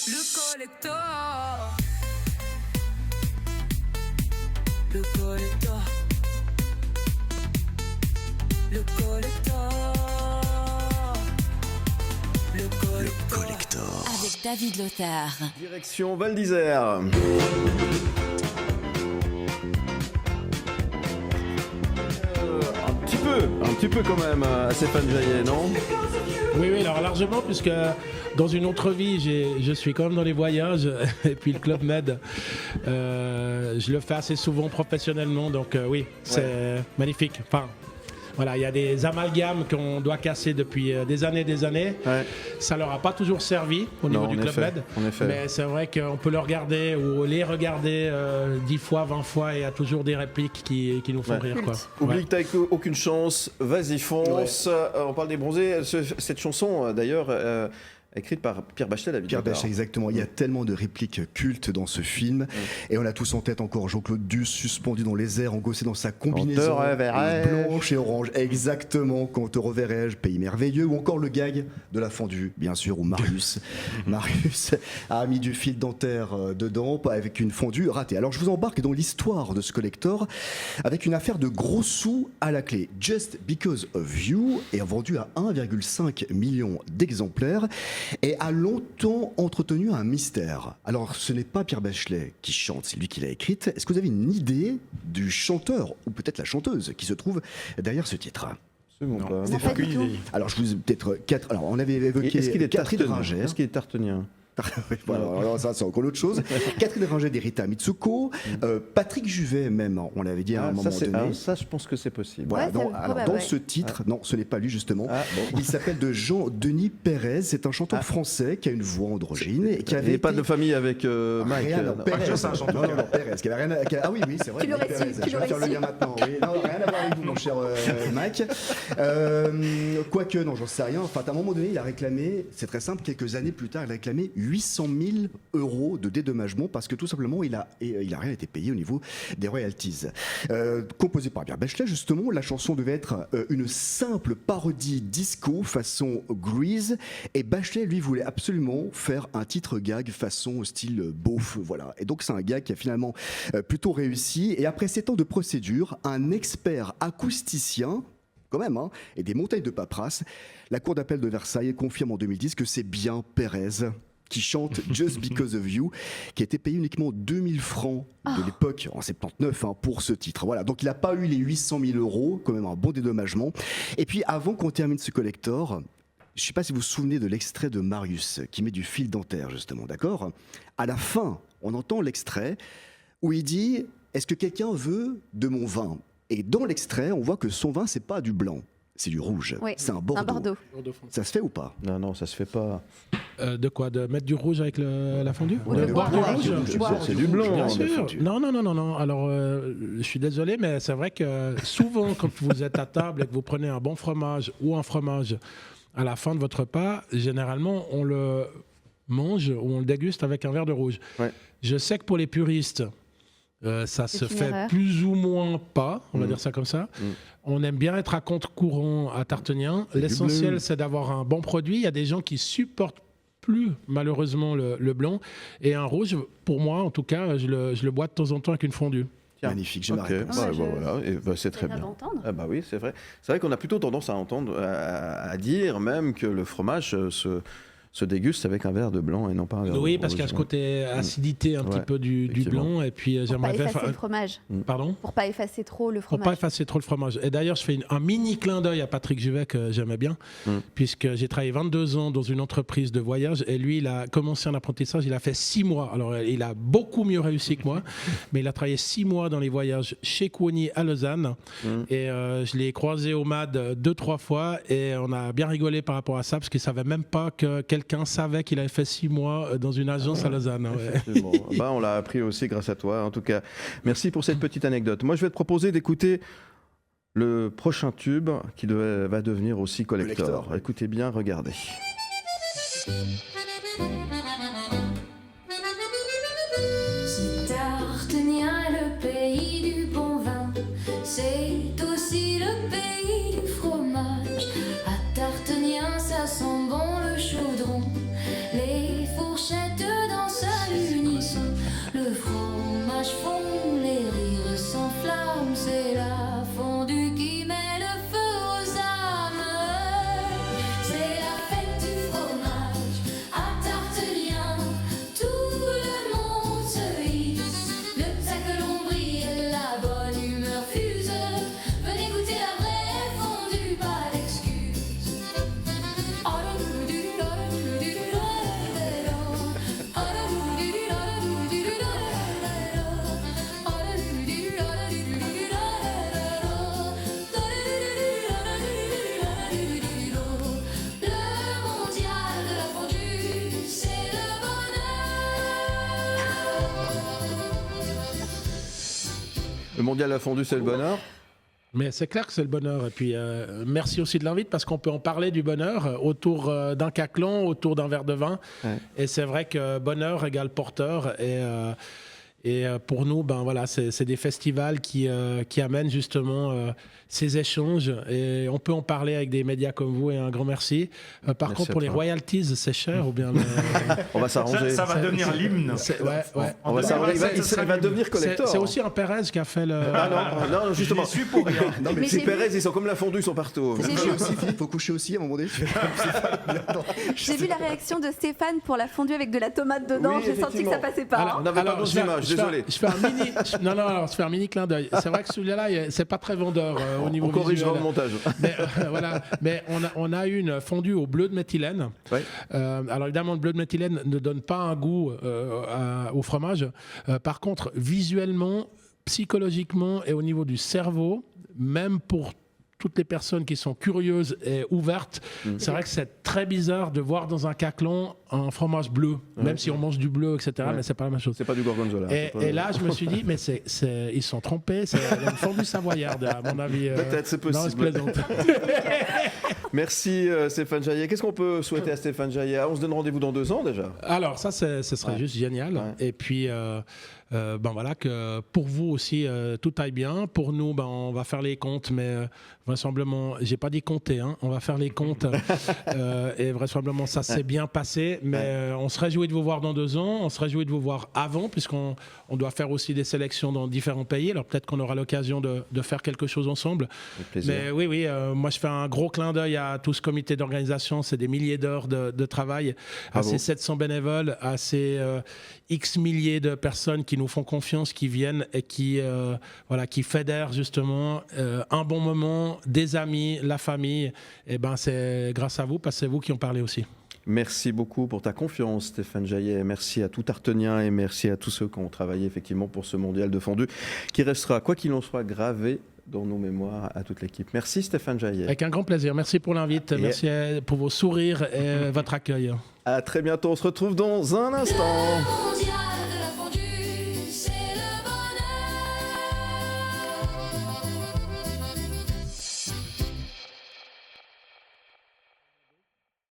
Le collector. Le collector. Le collector. Le collector. Avec David Lothar. Direction Val d'Isère. Un petit peu quand même, à Stéphane Jaillet, non? Oui, alors largement, puisque dans une autre vie, je suis quand même dans les voyages, et puis le Club Med, je le fais assez souvent professionnellement, donc oui, c'est magnifique. Enfin, voilà, il y a des amalgames qu'on doit casser depuis des années. Ouais. Ça leur a pas toujours servi au niveau du Club Med, mais c'est vrai qu'on peut le regarder ou les regarder 10 fois, 20 fois, et il y a toujours des répliques qui nous font rire. Quoi. Oublie que t'as aucune chance, vas-y fonce. On parle des bronzés, cette chanson d'ailleurs écrite par Pierre Bachelet, David. Pierre Bachelet, exactement. Il y a tellement de répliques cultes dans ce film. Et on a tous en tête encore Jean-Claude Duss suspendu dans les airs, engossé dans sa combinaison blanche et orange. Exactement. Quand te reverrai-je, pays merveilleux. Ou encore le gag de la fondue, bien sûr, où Marius a mis du fil dentaire dedans avec une fondue ratée. Alors je vous embarque dans l'histoire de ce collector avec une affaire de gros sous à la clé. Just Because of You est vendu à 1,5 million d'exemplaires et a longtemps entretenu un mystère. Alors, ce n'est pas Pierre Bachelet qui chante, c'est lui qui l'a écrite. Est-ce que vous avez une idée du chanteur, ou peut-être la chanteuse, qui se trouve derrière ce titre? Absolument pas. Stéphane, Aucune idée. alors, je vous peut-être quatre. Alors, on avait évoqué Est-ce qu'il est Catherine Ringer. Est-ce qu'il est tartenien? Voilà, alors ça, c'est encore autre chose. Catherine Ringer d'Erita Mitsuko, Patrick Juvet même, on l'avait dit à un moment donné. Ça, je pense que c'est possible. Voilà, Ouais, dans ce titre, non, ce n'est pas lui justement. Il s'appelle de Jean-Denis Pérez. C'est un chanteur français qui a une voix androgyne et qui Il avait n'est pas de famille avec Mike. Rien, non, Pérez. c'est un chanteur. Non, Pérez. Qui avait rien ah oui, c'est vrai. Tu l'aurais Pérez. su, tu Je vais faire le l'aurais lien maintenant. Oui. Non, rien à voir avec vous, mon cher Mike. Quoique, non, j'en sais rien. Enfin, à un moment donné, il a réclamé, c'est très simple, quelques années plus tard, il a réclamé 800 000 € de dédommagement parce que tout simplement, il a rien été payé au niveau des royalties. Composé par Pierre Bachelet, justement, la chanson devait être une simple parodie disco façon Grease, et Bachelet, lui, voulait absolument faire un titre gag façon style beauf, voilà. Et donc, c'est un gag qui a finalement plutôt réussi. Et après 7 ans de procédure, un expert acousticien, quand même, hein, et des montagnes de paperasse, la Cour d'appel de Versailles confirme en 2010 que c'est bien Pérez qui chante Just Because of You, qui a été payé uniquement 2000 francs de l'époque, en 79, hein, pour ce titre. Voilà, donc il n'a pas eu les 800 000 €, quand même un bon dédommagement. Et puis, avant qu'on termine ce collector, je ne sais pas si vous vous souvenez de l'extrait de Marius, qui met du fil dentaire, justement, d'accord? À la fin, on entend l'extrait où il dit « Est-ce que quelqu'un veut de mon vin ?» Et dans l'extrait, on voit que son vin, c'est pas du blanc. C'est du rouge, Oui, c'est un Bordeaux. Ça se fait ou pas? Non, ça se fait pas. De quoi? De mettre du rouge avec la fondue? Oui, De de boire boire du rouge? C'est du blanc. Bien hein, sûr. la fondue. Non. Alors, je suis désolé, mais c'est vrai que souvent, quand vous êtes à table et que vous prenez un bon fromage ou un fromage à la fin de votre repas, généralement, on le mange ou on le déguste avec un verre de rouge. Ouais. Je sais que pour les puristes, ça se une fait erreur. plus ou moins pas, on va dire ça comme ça. On aime bien être à contre-courant à Tartenien. L'essentiel, c'est d'avoir un bon produit. Il y a des gens qui supportent plus, malheureusement, le blanc. Et un rouge, pour moi, en tout cas, je le bois de temps en temps avec une fondue. Magnifique, j'ai ma Ok, réponse. voilà, c'est très bien. D'entendre. Ah bah oui, c'est vrai. C'est vrai qu'on a plutôt tendance à entendre, à dire même que le fromage se déguste avec un verre de blanc et non pas un verre de Oui, parce qu'il y a rouge. ce côté acidité un petit peu du effectivement. blanc. Et puis, Pour j'aimerais pas bien effacer faire... le fromage. Pardon? Pour pas effacer trop le Pour fromage. pas effacer trop le fromage. Et d'ailleurs, je fais un mini clin d'œil à Patrick Juvet que j'aimais bien, puisque j'ai travaillé 22 ans dans une entreprise de voyage et lui, il a commencé un apprentissage, il a fait 6 mois. Alors, il a beaucoup mieux réussi que moi, mais il a travaillé 6 mois dans les voyages chez Kouoni à Lausanne. Et je l'ai croisé au MAD 2-3 fois et on a bien rigolé par rapport à ça, parce qu'il savait même pas que quelqu'un savait qu'il avait fait 6 mois dans une agence à Lausanne. Ouais. Effectivement. Bah, on l'a appris aussi grâce à toi. En tout cas, merci pour cette petite anecdote. Moi, je vais te proposer d'écouter le prochain tube qui va devenir aussi collector. Écoutez bien, regardez. Si Tartenien est le pays du bon vin, c'est aussi le pays du fromage. À Tartenien, ça sent bon le chaudron, les fourchettes fromages fondent, les rires s'enflamment, c'est la fondue qui met le feu aux âmes. C'est la fête du fromage à Tartelien, tout le monde se hisse, le taquelon brille et la bonne humeur fuse. Venez goûter la vraie fondue, pas d'excuse. Le mondial de la fondue, c'est le bonheur. Le mondial à fondu, c'est le bonheur. Mais c'est clair que c'est le bonheur. Et puis, merci aussi de l'invite parce qu'on peut en parler du bonheur autour d'un caclon, autour d'un verre de vin. Ouais. Et c'est vrai que bonheur égale porteur. Et pour nous, ben voilà, c'est des festivals qui amènent justement ces échanges. Et on peut en parler avec des médias comme vous. Et un grand merci. Par Merci contre, à pour les toi. royalties, c'est cher ou bien On va s'arranger. Ça va devenir l'hymne. ouais. On va s'arranger. Ça sera Il va l'hymne. devenir collector. C'est aussi un Pérez qui a fait le. Ah non, justement. Je suis pour rien. Non, mais Mais C'est j'ai Pérez, vu- ils sont comme la fondue, ils sont partout. faut coucher aussi, Philippe, faut coucher aussi à un moment donné. J'ai vu la réaction de Stéphane pour la fondue avec de la tomate dedans. Oui, J'ai senti que ça passait pas. Alors, On n'avait pas alors, d'autres je fais- images, je fais un- désolé. Je fais un mini. Je fais un mini clin d'œil. C'est vrai que celui-là, c'est pas très vendeur au niveau On corrigera visuel. le montage. Mais voilà. Mais on a une fondue au bleu de méthylène. Ouais. Alors évidemment, le bleu de méthylène ne donne pas un goût au fromage. Par contre, visuellement, psychologiquement et au niveau du cerveau, même pour toutes les personnes qui sont curieuses et ouvertes, c'est vrai que c'est très bizarre de voir dans un caclon un fromage bleu, même si on mange du bleu, etc. Ouais. Mais c'est pas la même chose. C'est pas du gorgonzola. Et, c'est pas- et là, je me suis dit, mais ils sont trompés, c'est une fondue savoyarde, à mon avis. Peut-être, c'est Non, je possible. plaisante. Merci Stéphane Jaillet. Qu'est-ce qu'on peut souhaiter à Stéphane Jaillet? On se donne rendez-vous dans 2 ans déjà. Alors ça, ce serait Ouais. juste génial. Ouais. Et puis, ben voilà, que pour vous aussi, tout aille bien. Pour nous, ben, on va faire les comptes, mais vraisemblablement, j'ai pas dit compter, hein, on va faire les comptes. Et vraisemblablement, ça s'est bien passé. Mais on se réjouit de vous voir dans 2 ans. On se réjouit de vous voir avant, puisqu'on doit faire aussi des sélections dans différents pays. Alors peut-être qu'on aura l'occasion de faire quelque chose ensemble. Avec plaisir. Mais oui, moi je fais un gros clin d'œil à tout ce comité d'organisation. C'est des milliers d'heures de travail, à Bravo. ces 700 bénévoles, à ces X milliers de personnes qui nous font confiance, qui viennent et qui fédèrent justement un bon moment, des amis, la famille. Et ben c'est grâce à vous, parce que c'est vous qui en parlez aussi. Merci beaucoup pour ta confiance, Stéphane Jaillet. Merci à tout Tartenien et merci à tous ceux qui ont travaillé effectivement pour ce mondial de fondue qui restera, quoi qu'il en soit, gravé dans nos mémoires à toute l'équipe. Merci Stéphane Jaillet. Avec un grand plaisir. Merci pour l'invite. Et- Merci pour vos sourires et votre accueil. À très bientôt. On se retrouve dans un instant.